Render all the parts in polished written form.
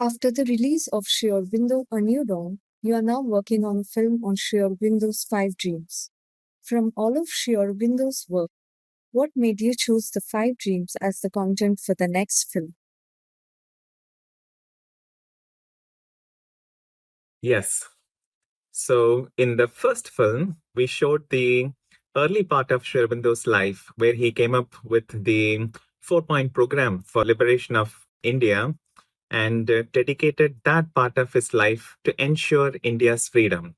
After the release of Sri Aurobindo, ANewDawn, you are now working on a film on Sri Aurobindo's Five Dreams. From all of Sri Aurobindo's work, what made you choose the Five Dreams as the content for the next film? Yes. So in the first film, we showed the early part of Sri Aurobindo's life, where he came up with the 4-point program for liberation of India and dedicated that part of his life to ensure India's freedom.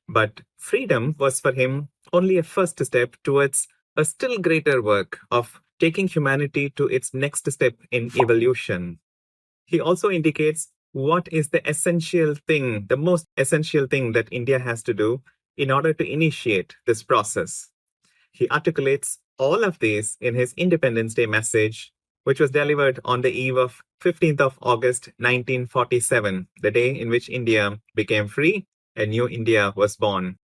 But freedom was for him only a first step towards a still greater work of taking humanity to its next step in evolution. He also indicates what is the essential thing, the most essential thing that India has to do in order to initiate this process. He articulates all of these in his Independence Day message, which was delivered on the eve of 15th of August 1947, the day in which India became free and new India was born.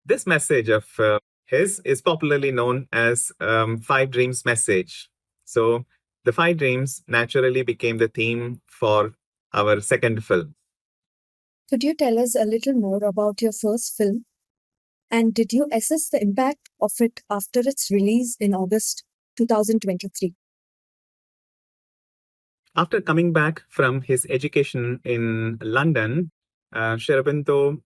This message of his is popularly known as Five Dreams message. So the Five Dreams naturally became the theme for our second film. Could you tell us a little more about your first film? And did you assess the impact of it after its release in August 2023? After coming back from his education in London, Sri Aurobindo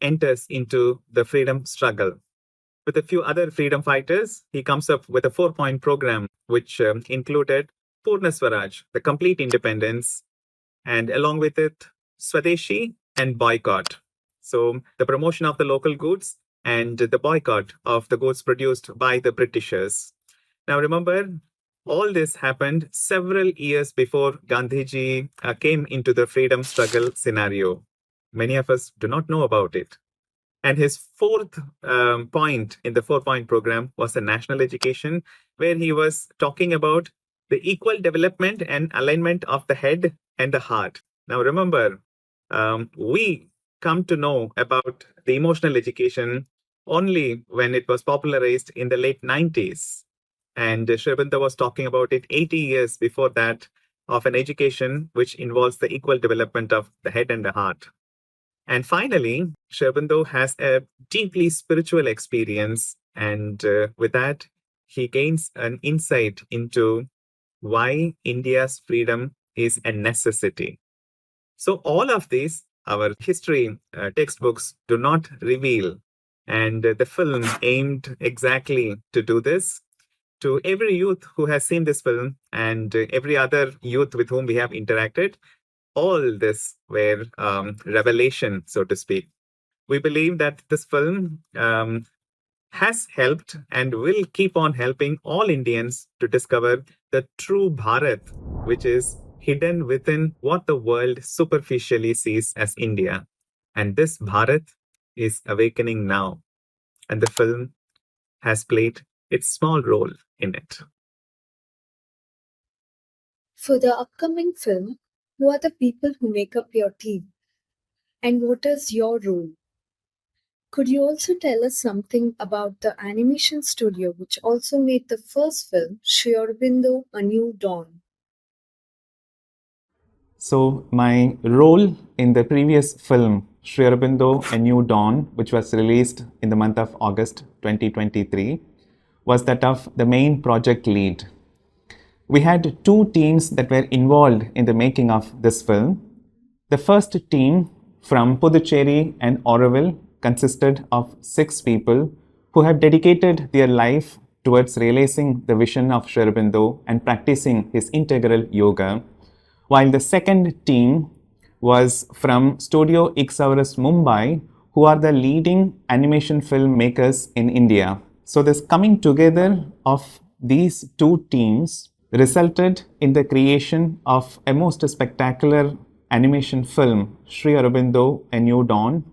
enters into the freedom struggle. With a few other freedom fighters, he comes up with a 4-point program, which included Purna Swaraj, the complete independence, and along with it, Swadeshi and boycott. So the promotion of the local goods and the boycott of the goods produced by the Britishers. Now remember, all this happened several years before Gandhiji came into the freedom struggle scenario. Many of us do not know about it. And his fourth point in the 4-point program was the national education, where he was talking about the equal development and alignment of the head and the heart. Now, remember, we come to know about the emotional education only when it was popularized in the late 90s. And Sri Aurobindo was talking about it 80 years before that, of an education which involves the equal development of the head and the heart. And finally, Sri Aurobindo has a deeply spiritual experience. And with that, he gains an insight into why India's freedom is a necessity. So all of these, our history textbooks do not reveal. And the film aimed exactly to do this. To every youth who has seen this film and every other youth with whom we have interacted, all this were revelation, so to speak. We believe that this film has helped and will keep on helping all Indians to discover the true Bharat, which is hidden within what the world superficially sees as India. And this Bharat is awakening now. And the film has played its small role in it. For the upcoming film, who are the people who make up your team? And what is your role? Could you also tell us something about the animation studio which also made the first film, Sri Aurobindo, ANewDawn? So my role in the previous film, Sri Aurobindo, A New Dawn, which was released in the month of August 2023, was that of the main project lead. We had two teams that were involved in the making of this film. The first team from Puducherry and Auroville consisted of 6 people who have dedicated their life towards realizing the vision of Sri Aurobindo and practicing his integral yoga, while the second team was from Studio Ixaurus Mumbai, who are the leading animation film makers in India. So this coming together of these two teams resulted in the creation of a most spectacular animation film, Sri Aurobindo, A New Dawn,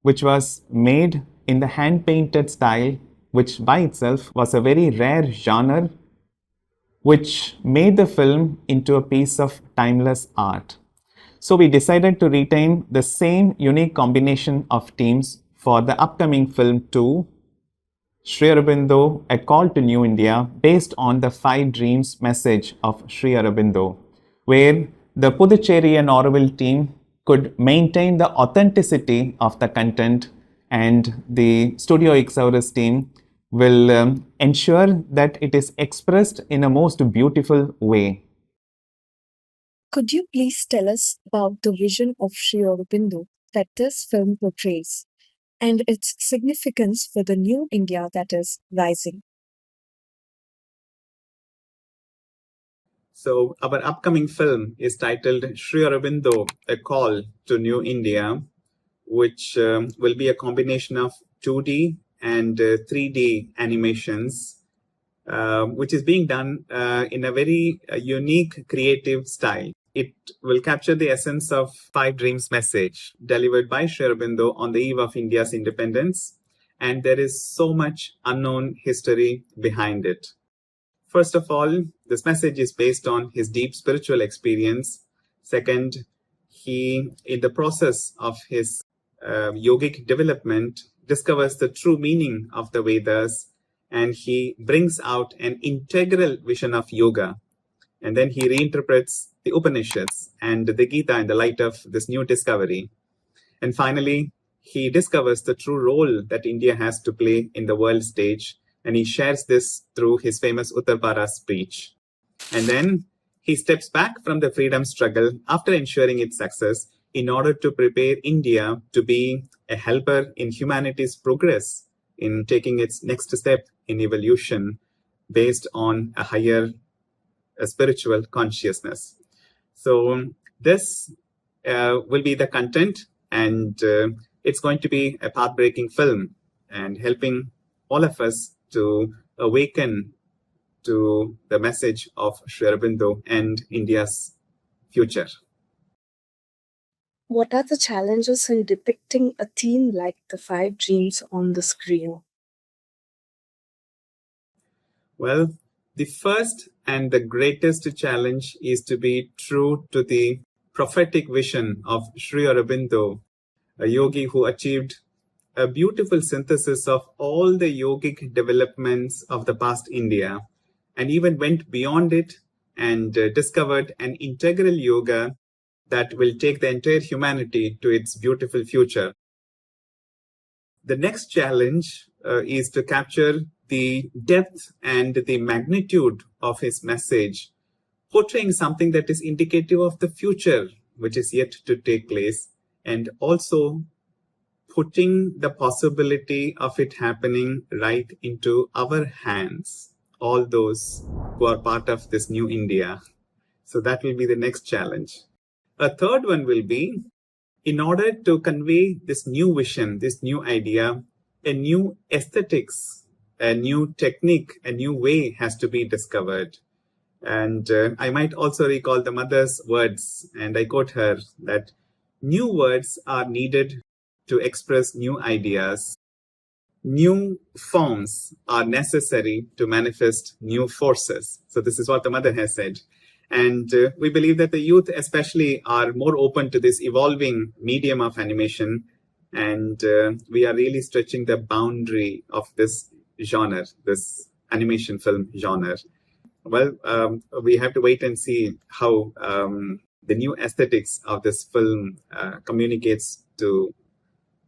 which was made in the hand-painted style, which by itself was a very rare genre, which made the film into a piece of timeless art. So we decided to retain the same unique combination of teams for the upcoming film too, Sri Aurobindo, A Call to New India, based on the Five Dreams message of Sri Aurobindo, where the Puducherry and Auroville team could maintain the authenticity of the content, and the Studio Ixaurus team will ensure that it is expressed in a most beautiful way. Could you please tell us about the vision of Sri Aurobindo that this film portrays and its significance for the new India that is rising? So, our upcoming film is titled Sri Aurobindo, A Call to New India, which will be a combination of 2D and 3D animations, which is being done in a very unique, creative style. It will capture the essence of Five Dreams message delivered by Sri Aurobindo on the eve of India's independence, and there is so much unknown history behind it. First of all, this message is based on his deep spiritual experience. Second, he, in the process of his yogic development, discovers the true meaning of the Vedas, and he brings out an integral vision of yoga. And then he reinterprets the Upanishads and the Gita in the light of this new discovery. And finally, he discovers the true role that India has to play in the world stage, and he shares this through his famous Uttarpara speech. And then he steps back from the freedom struggle after ensuring its success in order to prepare India to be a helper in humanity's progress, in taking its next step in evolution based on a higher spiritual consciousness. So this will be the content, and it's going to be a path-breaking film and helping all of us to awaken to the message of Sri Aurobindo and India's future. What are the challenges in depicting a theme like the Five Dreams on the screen? Well, the first and the greatest challenge is to be true to the prophetic vision of Sri Aurobindo, a yogi who achieved a beautiful synthesis of all the yogic developments of the past India, and even went beyond it and discovered an integral yoga that will take the entire humanity to its beautiful future. The next challenge is to capture the depth and the magnitude of his message, portraying something that is indicative of the future, which is yet to take place, and also putting the possibility of it happening right into our hands, all those who are part of this new India. So that will be the next challenge. A third one will be, in order to convey this new vision, this new idea, a new aesthetics, a new technique, a new way has to be discovered. And I might also recall the mother's words, and I quote her, that new words are needed to express new ideas. New forms are necessary to manifest new forces. So this is what the mother has said. And we believe that the youth especially are more open to this evolving medium of animation. And we are really stretching the boundary of this genre, this animation film genre. Well, we have to wait and see how the new aesthetics of this film communicates to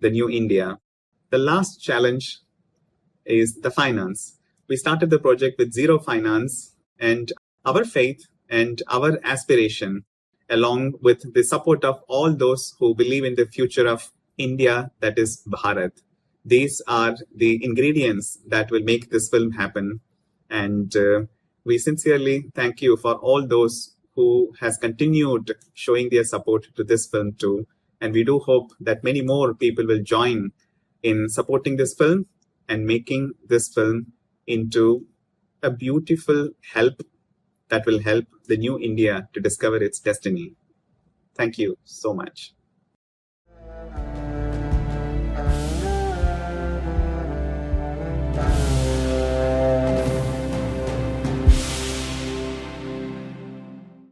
the new India. The last challenge is the finance. We started the project with zero finance, and our faith and our aspiration, along with the support of all those who believe in the future of India, that is Bharat. These are the ingredients that will make this film happen. And we sincerely thank you for all those who has continued showing their support to this film too. And we do hope that many more people will join in supporting this film and making this film into a beautiful help that will help the new India to discover its destiny. Thank you so much.